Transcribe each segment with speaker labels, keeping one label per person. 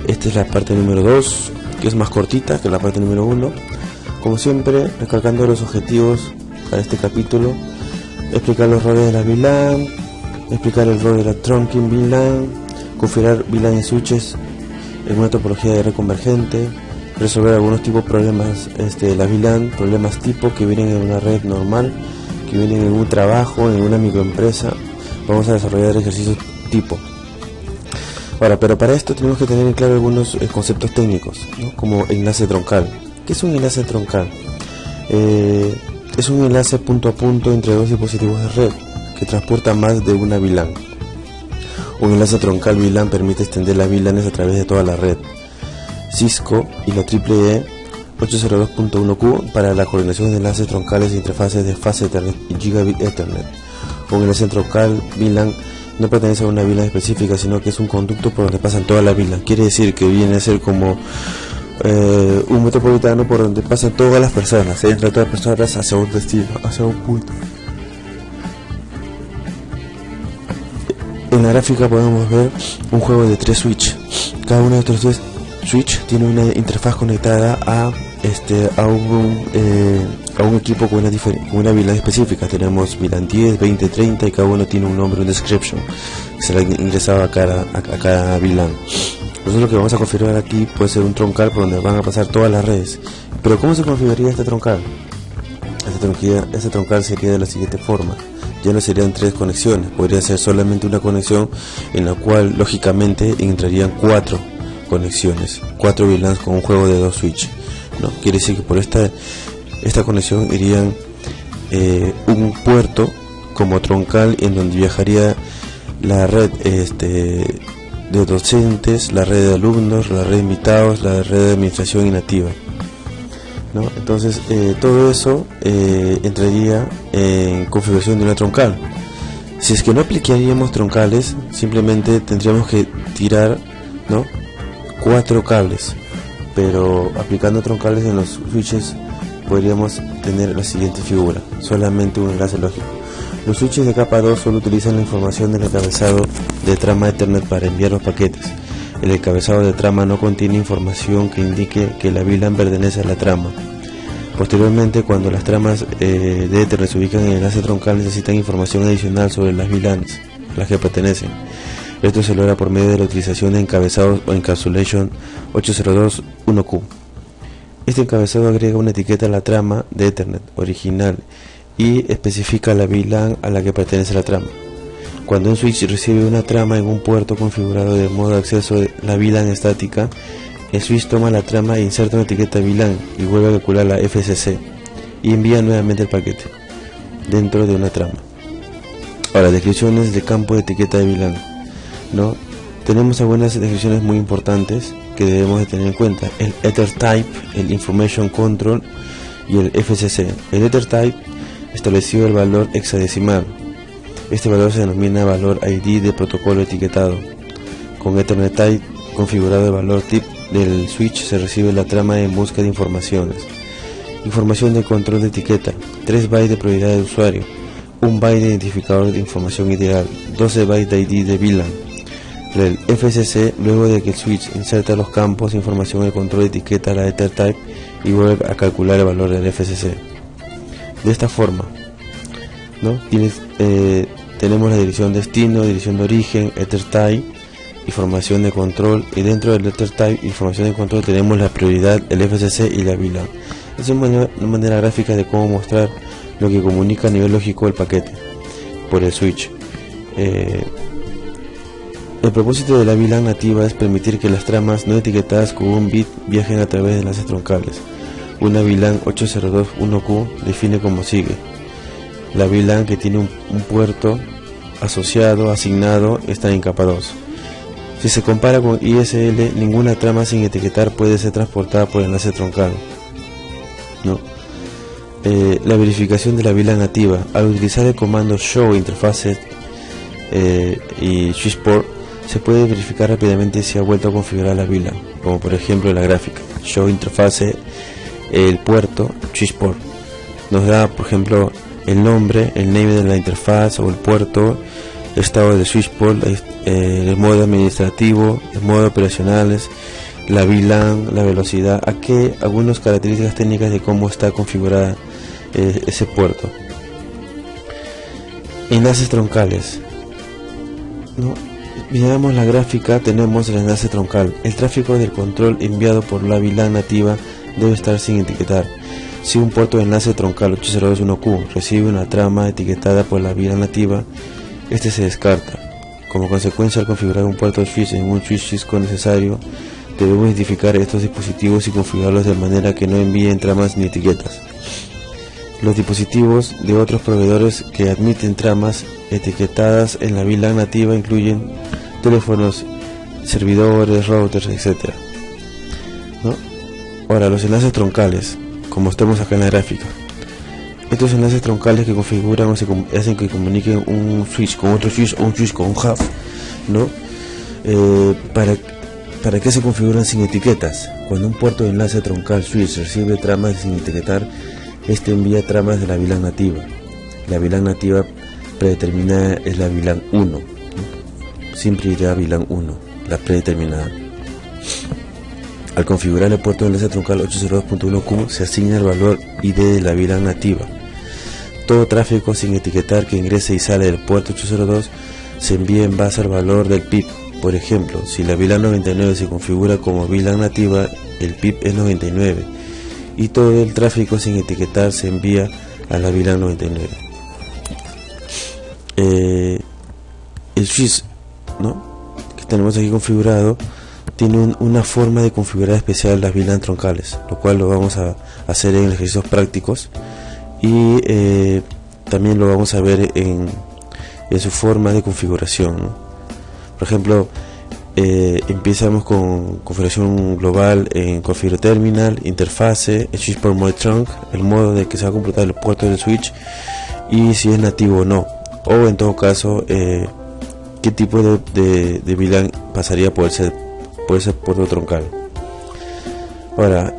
Speaker 1: Esta es la parte número 2, que es más cortita que la parte número 1. Como siempre, recalcando los objetivos para este capítulo: explicar los roles de la VLAN, explicar el rol de la trunking VLAN, configurar VLAN en switches en una topología de red convergente, resolver algunos tipos de problemas de la VLAN, problemas tipo que vienen en una red normal, que vienen en un trabajo, en una microempresa. Vamos a desarrollar ejercicios tipo. Ahora, pero para esto tenemos que tener en claro algunos conceptos técnicos, ¿no? Como enlace troncal. ¿Qué es un enlace troncal? Es un enlace punto a punto entre dos dispositivos de red que transporta más de una VLAN. Un enlace troncal VLAN permite extender las VLANs a través de toda la red. Cisco y la EEE 802.1q para la coordinación de enlaces troncales e interfaces de Fast Ethernet y Gigabit Ethernet. Un enlace troncal VLAN no pertenece a una VLAN específica, sino que es un conducto por donde pasan todas las VLAN. Quiere decir que viene a ser como un metropolitano por donde pasan todas las personas, entre todas las personas hacia un destino, hacia un punto. En la gráfica podemos ver un juego de 3 switch. Cada uno de estos 3 switch tiene una interfaz conectada a un equipo con una VLAN específica. Tenemos VLAN 10, 20, 30 y cada uno tiene un nombre, un description que será ingresado a cada VLAN. Nosotros lo que vamos a configurar aquí puede ser un troncal por donde van a pasar todas las redes. Pero ¿cómo se configuraría este troncal? Este troncal sería de la siguiente forma: ya no serían 3 conexiones, podría ser solamente una conexión en la cual lógicamente entrarían 4 conexiones, 4 VLANs con un juego de 2 switch, ¿no? Quiere decir que por esta conexión irían un puerto como troncal en donde viajaría la red de docentes, la red de alumnos, la red de invitados, la red de administración inactiva, ¿no? Entonces todo eso entraría en configuración de una troncal. Si es que no aplicaríamos troncales, simplemente tendríamos que tirar, ¿no?, 4 cables, pero aplicando troncales en los switches podríamos tener la siguiente figura: solamente un enlace lógico. Los switches de capa 2 solo utilizan la información del encabezado de trama Ethernet para enviar los paquetes. El encabezado de trama no contiene información que indique que la VLAN pertenece a la trama. Posteriormente, cuando las tramas de Ethernet se ubican en el enlace troncal, necesitan información adicional sobre las VLANs a las que pertenecen. Esto se logra por medio de la utilización de encabezados o encapsulation 802.1q. Este encabezado agrega una etiqueta a la trama de Ethernet original y especifica la VLAN a la que pertenece la trama. Cuando un switch recibe una trama en un puerto configurado de modo de acceso de la VLAN estática, el switch toma la trama e inserta una etiqueta VLAN y vuelve a calcular la FCC y envía nuevamente el paquete dentro de una trama. Ahora, descripciones de campo de etiqueta de VLAN, ¿no? Tenemos algunas descripciones muy importantes que debemos de tener en cuenta: el Ether Type, el Information Control y el FCC. El Ether Type estableció el valor hexadecimal. Este valor se denomina valor ID de protocolo etiquetado. Con Ethernet Type configurado, el valor TIP del switch se recibe la trama en busca de informaciones. Información de control de etiqueta: 3 bytes de prioridad de usuario, 1 byte de identificador de información ideal, 12 bytes de ID de VLAN. El FCC, luego de que el switch inserta los campos de información de control de etiqueta a la Ether Type y vuelve a calcular el valor del FCC. De esta forma, ¿no?, tenemos la dirección destino, dirección de origen, Ether Type, información de control, y dentro del Ether Type, información de control, tenemos la prioridad, el FCC y la VLAN. Es una manera gráfica de cómo mostrar lo que comunica a nivel lógico el paquete por el switch. El propósito de la VLAN nativa es permitir que las tramas no etiquetadas con un bit viajen a través de enlaces troncales. Una VLAN 802.1q define como sigue: la VLAN que tiene un puerto asociado, asignado, está en capa 2. Si se compara con ISL, ninguna trama sin etiquetar puede ser transportada por enlace troncal, ¿no? La verificación de la VLAN nativa: al utilizar el comando show interfaces y switchport, se puede verificar rápidamente si ha vuelto a configurar la VLAN, como por ejemplo en la gráfica. Show interface, el puerto, switchport, nos da por ejemplo el nombre, el name de la interfaz o el puerto, estado del switch port, el modo administrativo, el modo operacionales, la VLAN, la velocidad, aquí algunas características técnicas de cómo está configurada ese puerto. Enlaces troncales, ¿no? Miramos la gráfica, tenemos el enlace troncal. El tráfico del control enviado por la VLAN nativa debe estar sin etiquetar. Si un puerto de enlace troncal 8021Q recibe una trama etiquetada por la VLAN nativa, este se descarta. Como consecuencia, al configurar un puerto switch en un switch Cisco necesario, debemos identificar estos dispositivos y configurarlos de manera que no envíen tramas ni etiquetas. Los dispositivos de otros proveedores que admiten tramas etiquetadas en la VLAN nativa incluyen teléfonos, servidores, routers, etc., ¿no? Ahora, los enlaces troncales, como estamos acá en la gráfica. Estos enlaces troncales que configuran o hacen que comuniquen un switch con otro switch o un switch con un hub, ¿no? ¿Para qué se configuran sin etiquetas? Cuando un puerto de enlace troncal switch recibe tramas sin etiquetar, este envía tramas de la VLAN nativa. La VLAN nativa predeterminada es la VLAN 1, ¿no? Siempre irá a VLAN 1, la predeterminada. Al configurar el puerto de enlace troncal 802.1Q se asigna el valor ID de la VLAN nativa. Todo tráfico sin etiquetar que ingrese y sale del puerto 802 se envía en base al valor del PIP. Por ejemplo, si la VLAN 99 se configura como VLAN nativa, el PIP es 99 y todo el tráfico sin etiquetar se envía a la VLAN 99. El switch, ¿no?, que tenemos aquí configurado tiene una forma de configurar especial las VLAN troncales, lo cual lo vamos a hacer en ejercicios prácticos y también lo vamos a ver en su forma de configuración, ¿no? Por ejemplo, empezamos con configuración global en configure terminal, interfase, el switch por mode trunk, el modo de que se va a computar el puerto del switch y si es nativo o no, o en todo caso qué tipo de VLAN pasaría por ese puerto troncal. Ahora,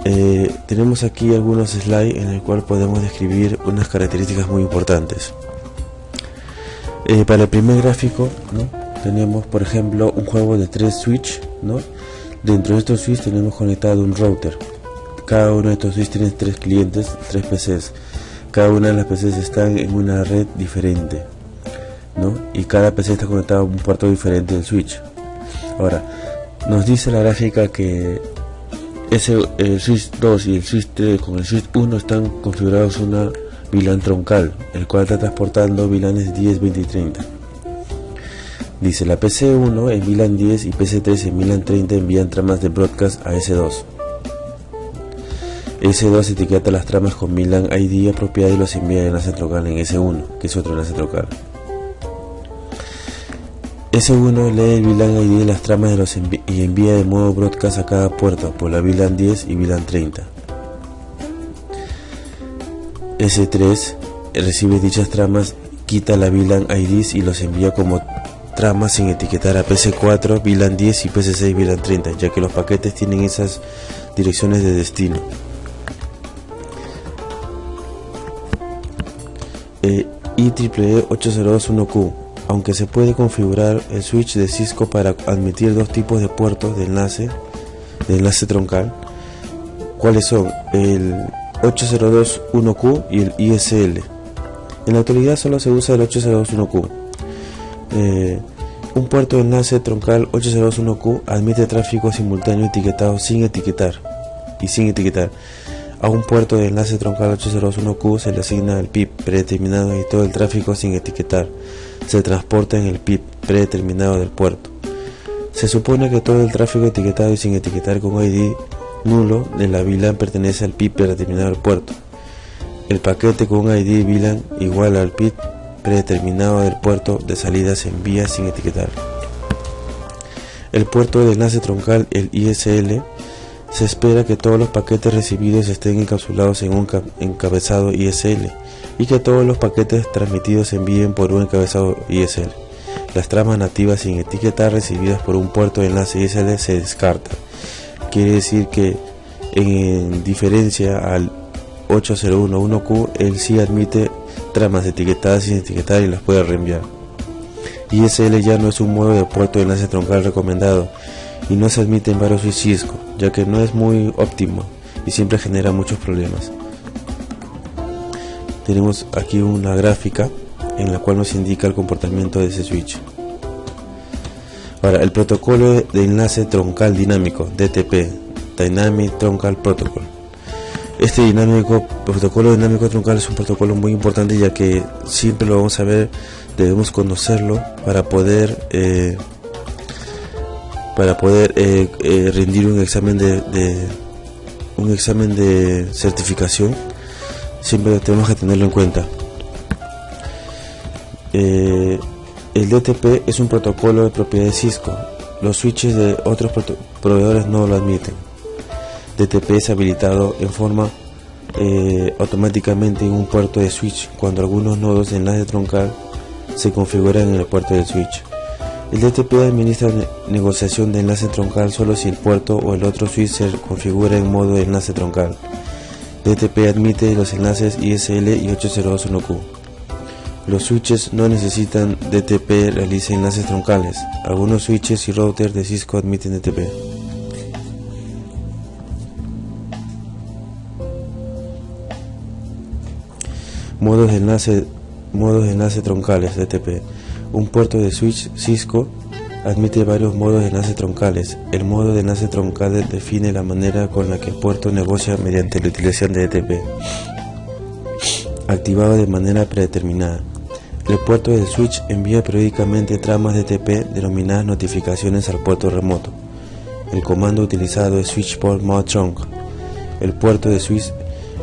Speaker 1: tenemos aquí algunos slides en el cual podemos describir unas características muy importantes. Para el primer gráfico, ¿no?, tenemos, por ejemplo, un juego de 3 switch, ¿no? Dentro de estos switch tenemos conectado un router. Cada uno de estos switch tiene 3 clientes, 3 PCs. Cada una de las PCs están en una red diferente, ¿no? Y cada PC está conectado a un puerto diferente del switch. Ahora, nos dice la gráfica que el switch 2 y el switch 3 con el switch 1 están configurados una VLAN troncal, el cual está transportando VLANes 10, 20 y 30. Dice, la PC1 en VLAN 10 y PC3 en VLAN 30 envían tramas de broadcast a S2. S2 etiqueta las tramas con VLAN ID apropiada y los envía en enlace troncal en S1, que es otro enlace troncal. S1 lee el VLAN ID de las tramas y envía de modo broadcast a cada puerto por la VLAN 10 y VLAN 30. S3 recibe dichas tramas, quita la VLAN IDs y los envía como tramas sin etiquetar a PC4, VLAN 10 y PC6, VLAN 30, ya que los paquetes tienen esas direcciones de destino. IEEE 8021Q. Aunque se puede configurar el switch de Cisco para admitir dos tipos de puertos de enlace troncal, ¿cuáles son? El 8021Q y el ISL. En la actualidad solo se usa el 8021Q. Un puerto de enlace troncal 801Q admite tráfico simultáneo etiquetado sin etiquetar. A un puerto de enlace troncal 801Q se le asigna el PIP predeterminado y todo el tráfico sin etiquetar se transporta en el PIP predeterminado del puerto. Se supone que todo el tráfico etiquetado y sin etiquetar con ID nulo de la VLAN pertenece al PIP predeterminado del puerto. El paquete con un ID VLAN igual al PIP predeterminado del puerto de salida se envía sin etiquetar. El puerto de enlace troncal, el ISL, se espera que todos los paquetes recibidos estén encapsulados en un encabezado ISL y que todos los paquetes transmitidos se envíen por un encabezado ISL. Las tramas nativas sin etiquetar recibidas por un puerto de enlace ISL se descartan. Quiere decir que en diferencia al 8011Q, él sí admite tramas etiquetadas sin etiquetar y las puede reenviar. ISL ya no es un modo de puerto de enlace troncal recomendado y no se admite en varios switch Cisco, ya que no es muy óptimo y siempre genera muchos problemas. Tenemos aquí una gráfica en la cual nos indica el comportamiento de ese switch. Ahora, el protocolo de enlace troncal dinámico, DTP, Dynamic Truncal Protocol. Este protocolo dinámico troncal es un protocolo muy importante, ya que siempre lo vamos a ver, debemos conocerlo para poder rendir un examen de certificación. Siempre tenemos que tenerlo en cuenta. El DTP es un protocolo de propiedad de Cisco. Los switches de otros proveedores no lo admiten. DTP es habilitado en forma automáticamente en un puerto de switch cuando algunos nodos de enlace troncal se configuran en el puerto del switch. El DTP administra negociación de enlace troncal solo si el puerto o el otro switch se configura en modo de enlace troncal. DTP admite los enlaces ISL y 802.1q. Los switches no necesitan DTP realiza enlaces troncales. Algunos switches y routers de Cisco admiten DTP. Modos de enlace troncales DTP. Un puerto de switch Cisco admite varios modos de enlace troncales. El modo de enlace troncal define la manera con la que el puerto negocia mediante la utilización de DTP, activado de manera predeterminada. El puerto del switch envía periódicamente tramas DTP denominadas notificaciones al puerto remoto. El comando utilizado es switch port mode trunk. El puerto de switch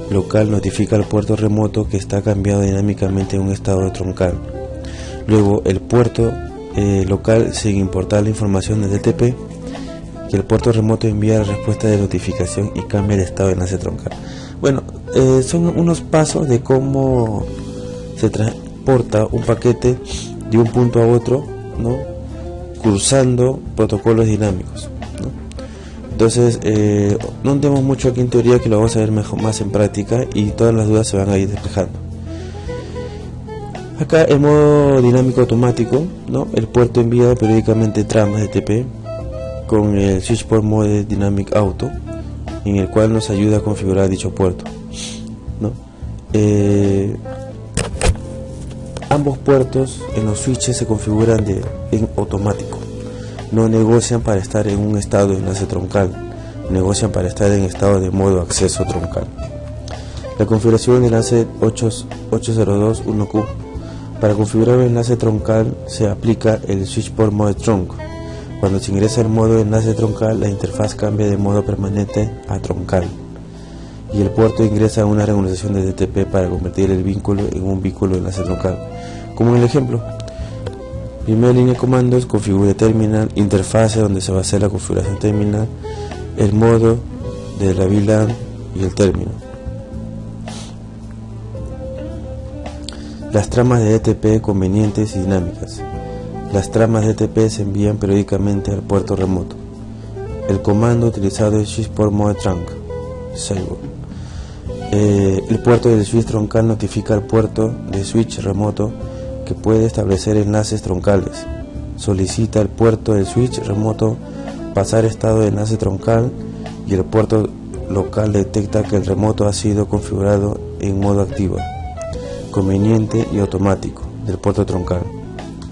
Speaker 1: local notifica al puerto remoto que está cambiado dinámicamente en un estado troncal. Luego el puerto local, sin importar la información del DTP, que el puerto remoto envía la respuesta de notificación y cambia el estado de enlace troncal. Bueno, son unos pasos de cómo se transporta un paquete de un punto a otro, ¿no?, cruzando protocolos dinámicos, ¿no? Entonces, no tenemos mucho aquí en teoría, que lo vamos a ver más en práctica, y todas las dudas se van a ir despejando. Acá el modo dinámico automático, ¿no? El puerto envía periódicamente tramas de DTP con el switch port mode dynamic auto, en el cual nos ayuda a configurar dicho puerto, ¿no? Ambos puertos en los switches se configuran en automático. No negocian para estar en un estado de enlace troncal, negocian para estar en estado de modo acceso troncal. La configuración del enlace 802.1q. Para configurar el enlace troncal se aplica el switch port mode trunk. Cuando se ingresa el modo de enlace troncal, la interfaz cambia de modo permanente a troncal y el puerto ingresa a una regulación de DTP para convertir el vínculo en un vínculo de enlace troncal. Como en el ejemplo, primera línea de comandos, configure terminal, interfase donde se va a hacer la configuración terminal, el modo de la VLAN y el término. Las tramas de DTP convenientes y dinámicas. Las tramas de DTP se envían periódicamente al puerto remoto. El comando utilizado es switch port mode trunk. El puerto del switch troncal notifica al puerto de switch remoto que puede establecer enlaces troncales. Solicita al puerto del switch remoto pasar estado de enlace troncal y el puerto local detecta que el remoto ha sido configurado en modo activo, conveniente y automático del puerto troncal.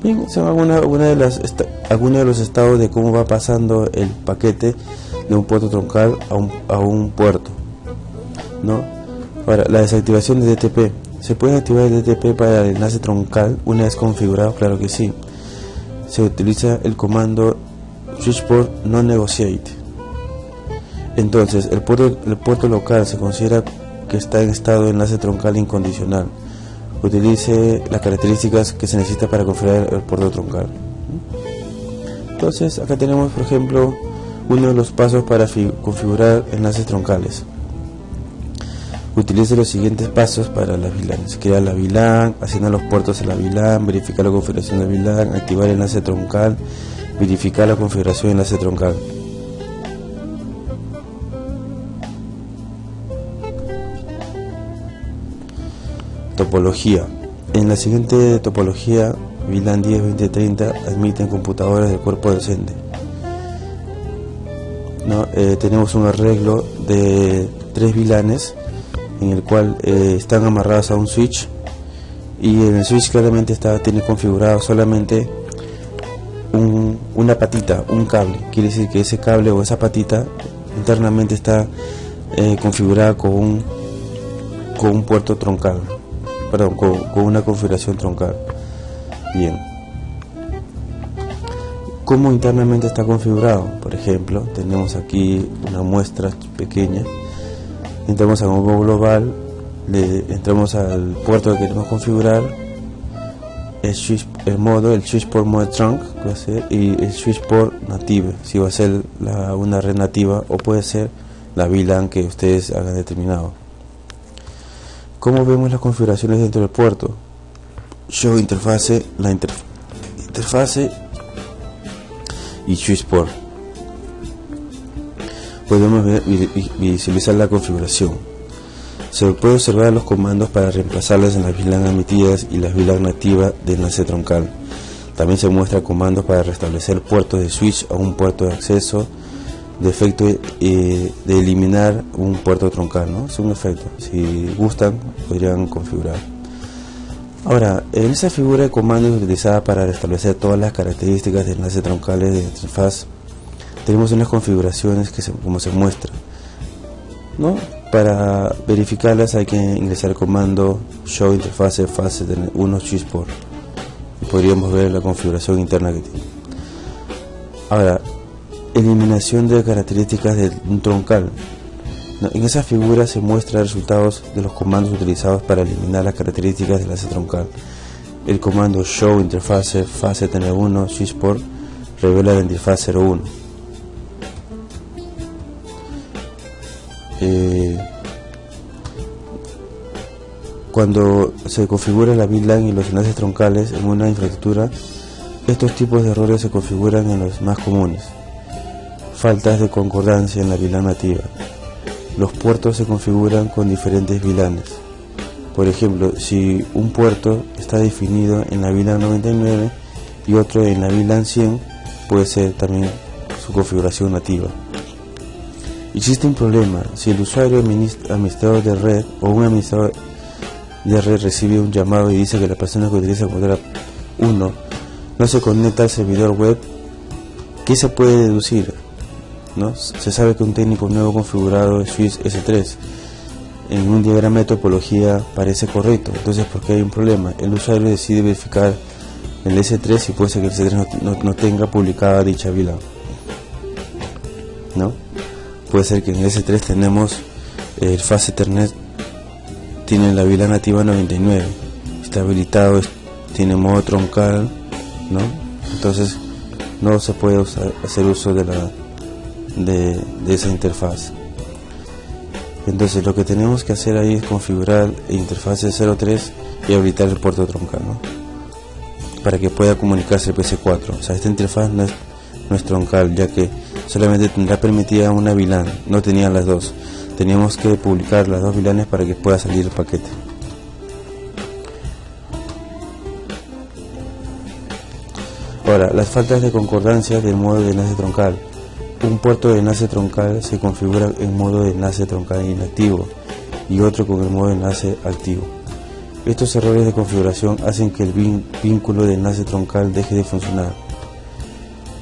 Speaker 1: Bien, son algunos de los estados de cómo va pasando el paquete de un puerto troncal a un puerto, ¿no? Ahora, la desactivación de DTP. ¿Se puede activar el DTP para el enlace troncal una vez configurado? Claro que sí. Se utiliza el comando switch port no negotiate. Entonces, el puerto local se considera que está en estado de enlace troncal incondicional. Utilice las características que se necesita para configurar el puerto troncal. Entonces, acá tenemos, por ejemplo, uno de los pasos para configurar enlaces troncales. Utilice los siguientes pasos para las VLAN. Se crea la VLAN, asigna los puertos a la VLAN, verificar la configuración de VLAN, activar el enlace troncal, verificar la configuración de enlace troncal. Topología. En la siguiente topología VLAN 10, 20, 30 admiten computadoras de cuerpo docente, ¿no? Tenemos un arreglo de 3 VLANes en el cual están amarrados a un switch, y en el switch claramente tiene configurado solamente una patita, un cable. Quiere decir que ese cable o esa patita internamente está configurada con un puerto troncal, perdón, con una configuración troncal. Bien, ¿cómo internamente está configurado? Por ejemplo, tenemos aquí una muestra pequeña. Entramos a modo global, entramos al puerto que queremos configurar, el switch port mode trunk va a ser, y el switch port native, si va a ser una red nativa o puede ser la VLAN que ustedes hayan determinado. ¿Cómo vemos las configuraciones dentro del puerto? Show interfase, la interfase y switch port. Podemos visualizar la configuración. Se puede observar los comandos para reemplazarlas en las VLAN admitidas y las VLAN nativas de enlace troncal. También se muestra comandos para restablecer puertos de switch a un puerto de acceso, de efecto de eliminar un puerto troncal, ¿no? Es un efecto. Si gustan, podrían configurar. Ahora, en esa figura de comandos utilizada para restablecer todas las características de enlace troncales de interfaz, tenemos unas configuraciones como se muestra, ¿no? Para verificarlas hay que ingresar el comando show interface fase 1 switch port y podríamos ver la configuración interna que tiene. Ahora, eliminación de características de un troncal, ¿no? En esa figura se muestran resultados de los comandos utilizados para eliminar las características del enlace troncal. El comando show interface fase 1 switch port revela la interfaz 01. Cuando se configura la VLAN y los enlaces troncales en una infraestructura, estos tipos de errores se configuran en los más comunes. Faltas de concordancia en la VLAN nativa. Los puertos se configuran con diferentes VLANes. Por ejemplo, si un puerto está definido en la VLAN 99 y otro en la VLAN 100, puede ser también su configuración nativa. Existe un problema: si el usuario administrador de red o un administrador de red recibe un llamado y dice que la persona que utiliza el computador 1 no se conecta al servidor web, ¿qué se puede deducir? ¿No? Se sabe que un técnico nuevo configurado de switch S3 en un diagrama de topología parece correcto. Entonces, ¿por qué hay un problema? El usuario decide verificar el S3 y puede ser que el S3 no tenga publicada dicha VLAN, ¿no? Puede ser que en el S3 tenemos el fase Ethernet, tiene la VLAN nativa 99, está habilitado, tiene modo troncal, ¿no? Entonces no se puede hacer uso de esa interfaz. Entonces lo que tenemos que hacer ahí es configurar la interfaz 03 y habilitar el puerto troncal, ¿no? Para que pueda comunicarse el PC4. O sea, esta interfaz no es troncal, ya que solamente tendrá permitida una VLAN, no tenía las dos. Teníamos que publicar las dos VLANes para que pueda salir el paquete. Ahora, las faltas de concordancia del modo de enlace troncal. Un puerto de enlace troncal se configura en modo de enlace troncal inactivo y otro con el modo de enlace activo. Estos errores de configuración hacen que el vínculo de enlace troncal deje de funcionar.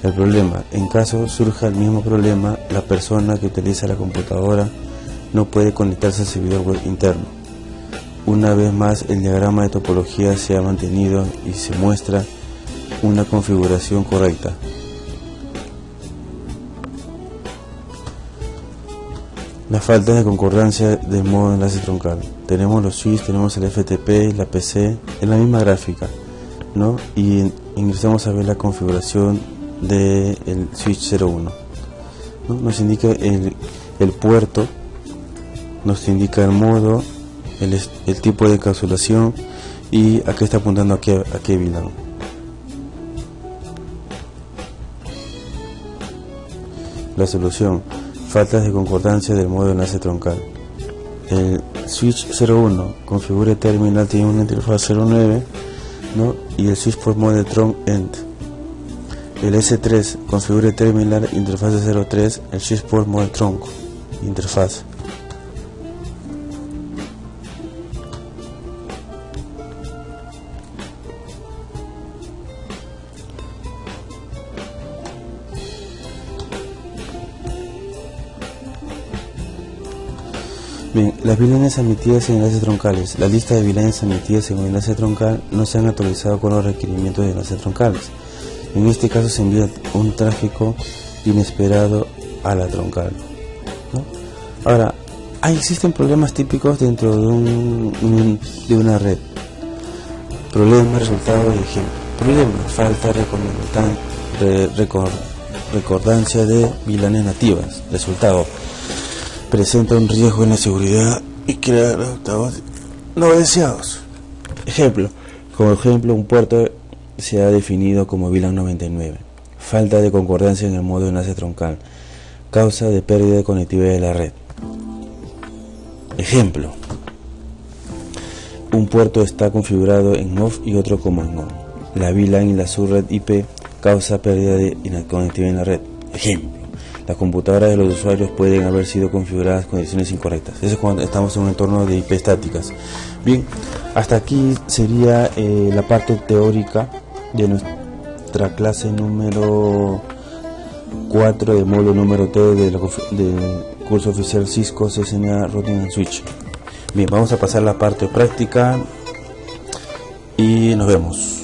Speaker 1: El problema: en caso surja el mismo problema, la persona que utiliza la computadora no puede conectarse al servidor web interno. Una vez más, el diagrama de topología se ha mantenido y se muestra una configuración correcta. Las faltas de concordancia del modo de enlace troncal. Tenemos los switches, tenemos el FTP, la PC, en la misma gráfica, ¿no? Y ingresamos a ver la configuración del switch 01, ¿no? Nos indica el puerto, nos indica el modo, el tipo de encapsulación y a qué está apuntando, a qué VLAN. La solución: faltas de concordancia del modo de enlace troncal. El switch 01 configure terminal tiene una interfaz 09 ¿no? Y el switch port mode trunk end. El S3 configure terminal interfaz 03, el switch port mode trunk interfaz. Bien, las VLANs emitidas en enlaces troncales. La lista de VLANs emitidas en un enlace troncal no se han actualizado con los requerimientos de enlaces troncales. En este caso se envía un tráfico inesperado a la troncal, ¿no? Ahora, existen problemas típicos dentro de una red. Problemas, resultados y ejemplos. Problemas: falta recordancia de VLANs nativas. Resultado: presenta un riesgo en la seguridad y crea resultados no deseados. Como ejemplo, un puerto se ha definido como VLAN 99. Falta de concordancia en el modo de enlace troncal. Causa de pérdida de conectividad de la red. Ejemplo: un puerto está configurado en off y otro como en on. La VLAN y la subred IP causa pérdida de conectividad en la red. Ejemplo: las computadoras de los usuarios pueden haber sido configuradas en condiciones incorrectas. Eso es cuando estamos en un entorno de IP estáticas. Bien, hasta aquí sería la parte teórica de nuestra clase número 4 de módulo número 3 del curso oficial Cisco CCNA Routing and Switch. Bien, vamos a pasar a la parte práctica y nos vemos.